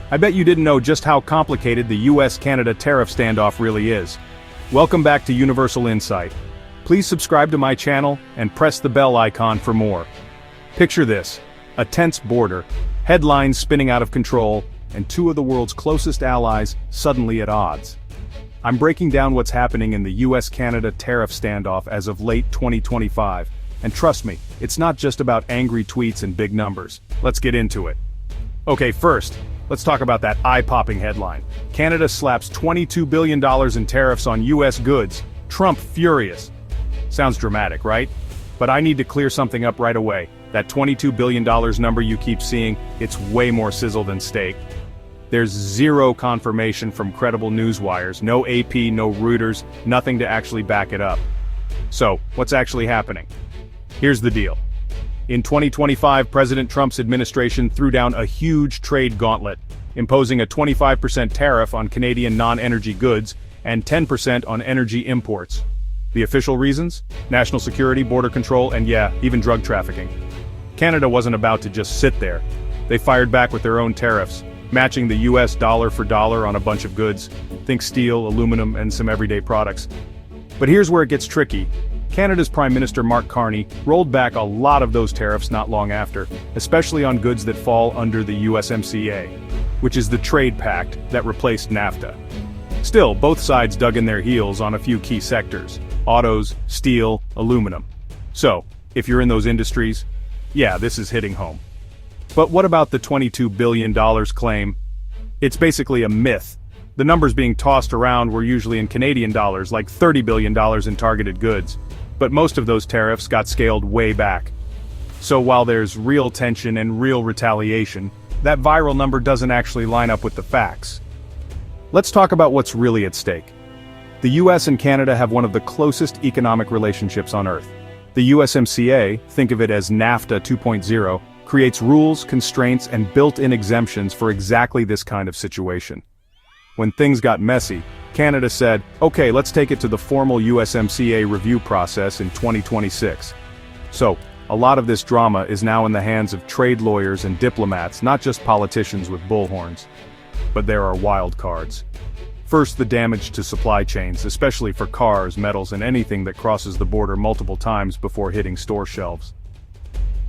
I bet you didn't know just how complicated the U.S. Canada tariff standoff really is. Welcome back to Universal Insight. Please subscribe to my channel and press the bell icon for more. Picture this: a tense border, headlines spinning out of control, and two of the world's closest allies suddenly at odds. I'm breaking down what's happening in the U.S. Canada tariff standoff as of late 2025. And trust me, it's not just about angry tweets and big numbers. Let's get into it. Okay, first, let's talk about that eye-popping headline. Canada slaps $22 billion in tariffs on U.S. goods. Trump furious. Sounds dramatic, right? But I need to clear something up right away. That $22 billion number you keep seeing, it's way more sizzle than steak. There's zero confirmation from credible news wires, no AP, no Reuters, nothing to actually back it up. So, what's actually happening? Here's the deal. In 2025, President Trump's administration threw down a huge trade gauntlet, imposing a 25% tariff on Canadian non-energy goods and 10% on energy imports. The official reasons? National security, border control, and yeah, even drug trafficking. Canada wasn't about to just sit there. They fired back with their own tariffs, matching the US dollar for dollar on a bunch of goods. Think steel, aluminum, and some everyday products. But here's where it gets tricky. Canada's Prime Minister Mark Carney rolled back a lot of those tariffs not long after, especially on goods that fall under the USMCA, which is the trade pact that replaced NAFTA. Still, both sides dug in their heels on a few key sectors: autos, steel, aluminum. So, if you're in those industries, yeah, this is hitting home. But what about the $22 billion claim? It's basically a myth. The numbers being tossed around were usually in Canadian dollars, like $30 billion in targeted goods. But most of those tariffs got scaled way back. So while there's real tension and real retaliation, that viral number doesn't actually line up with the facts. Let's talk about what's really at stake. The US and Canada have one of the closest economic relationships on Earth. The USMCA, think of it as NAFTA 2.0, creates rules, constraints, and built-in exemptions for exactly this kind of situation. When things got messy, Canada said, okay, let's take it to the formal USMCA review process in 2026. So, a lot of this drama is now in the hands of trade lawyers and diplomats, not just politicians with bullhorns. But there are wild cards. First, the damage to supply chains, especially for cars, metals, and anything that crosses the border multiple times before hitting store shelves.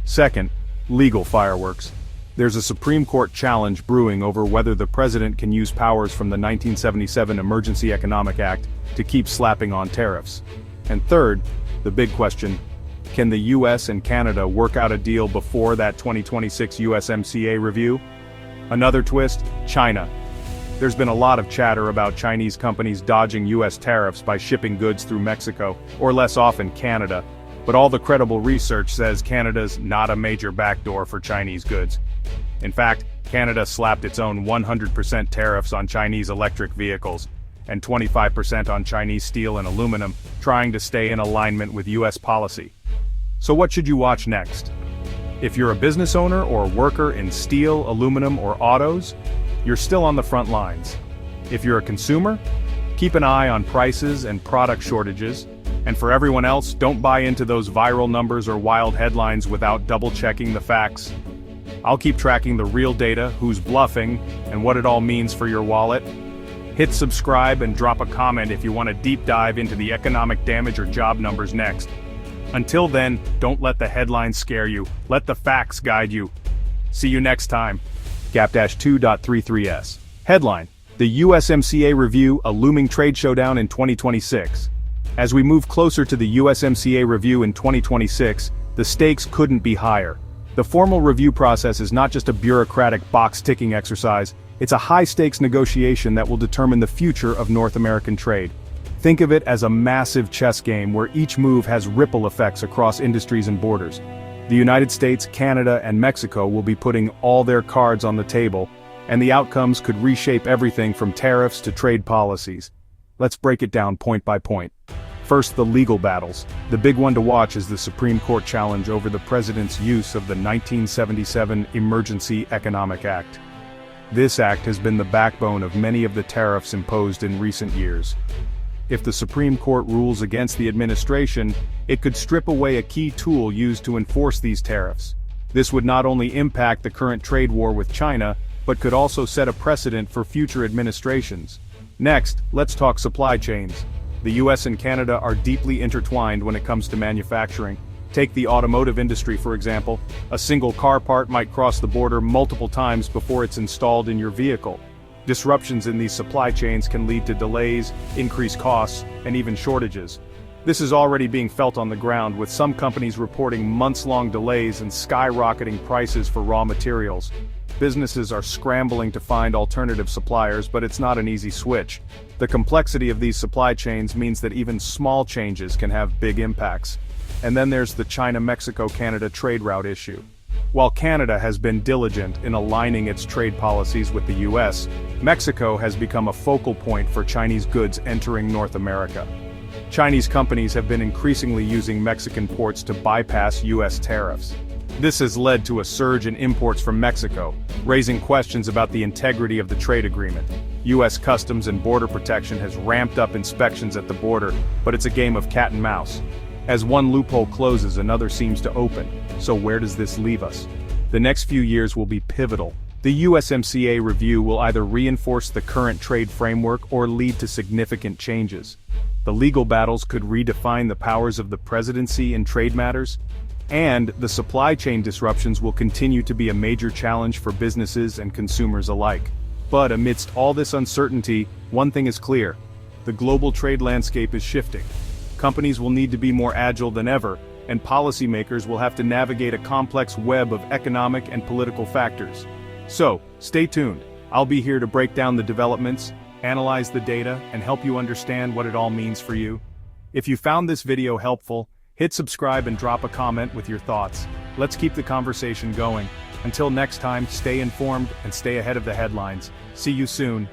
Second, legal fireworks. There's a Supreme Court challenge brewing over whether the president can use powers from the 1977 Emergency Economic Act to keep slapping on tariffs. And third, the big question: can the US and Canada work out a deal before that 2026 USMCA review? Another twist: China. There's been a lot of chatter about Chinese companies dodging US tariffs by shipping goods through Mexico, or less often Canada. But all the credible research says Canada's not a major backdoor for Chinese goods. In fact, Canada slapped its own 100% tariffs on Chinese electric vehicles, and 25% on Chinese steel and aluminum, trying to stay in alignment with US policy. So what should you watch next? If you're a business owner or worker in steel, aluminum, or autos, you're still on the front lines. If you're a consumer, keep an eye on prices and product shortages. And for everyone else, don't buy into those viral numbers or wild headlines without double-checking the facts. I'll keep tracking the real data, who's bluffing, and what it all means for your wallet. Hit subscribe and drop a comment if you want a deep dive into the economic damage or job numbers next. Until then, don't let the headlines scare you. Let the facts guide you. See you next time. Gap-2.33s. Headline: The USMCA Review, a looming trade showdown in 2026. As we move closer to the USMCA review in 2026, the stakes couldn't be higher. The formal review process is not just a bureaucratic box-ticking exercise, it's a high-stakes negotiation that will determine the future of North American trade. Think of it as a massive chess game where each move has ripple effects across industries and borders. The United States, Canada, and Mexico will be putting all their cards on the table, and the outcomes could reshape everything from tariffs to trade policies. Let's break it down point by point. First, the legal battles. The big one to watch is the Supreme Court challenge over the president's use of the 1977 Emergency Economic Act. This act has been the backbone of many of the tariffs imposed in recent years. If the Supreme Court rules against the administration, it could strip away a key tool used to enforce these tariffs. This would not only impact the current trade war with China, but could also set a precedent for future administrations. Next, let's talk supply chains. The US and Canada are deeply intertwined when it comes to manufacturing. Take the automotive industry for example. A single car part might cross the border multiple times before it's installed in your vehicle. Disruptions in these supply chains can lead to delays, increased costs, and even shortages. This is already being felt on the ground, with some companies reporting months-long delays and skyrocketing prices for raw materials. Businesses are scrambling to find alternative suppliers, but it's not an easy switch. The complexity of these supply chains means that even small changes can have big impacts. And then there's the China-Mexico-Canada trade route issue. While Canada has been diligent in aligning its trade policies with the US, Mexico has become a focal point for Chinese goods entering North America. Chinese companies have been increasingly using Mexican ports to bypass US tariffs. This has led to a surge in imports from Mexico, raising questions about the integrity of the trade agreement. US Customs and Border Protection has ramped up inspections at the border, but it's a game of cat and mouse. As one loophole closes, another seems to open. So where does this leave us? The next few years will be pivotal. The USMCA review will either reinforce the current trade framework or lead to significant changes. The legal battles could redefine the powers of the presidency in trade matters, and the supply chain disruptions will continue to be a major challenge for businesses and consumers alike. But amidst all this uncertainty, one thing is clear: the global trade landscape is shifting. Companies will need to be more agile than ever, and policymakers will have to navigate a complex web of economic and political factors. So, stay tuned. I'll be here to break down the developments, analyze the data, and help you understand what it all means for you. If you found this video helpful, hit subscribe and drop a comment with your thoughts. Let's keep the conversation going. Until next time, stay informed and stay ahead of the headlines. See you soon.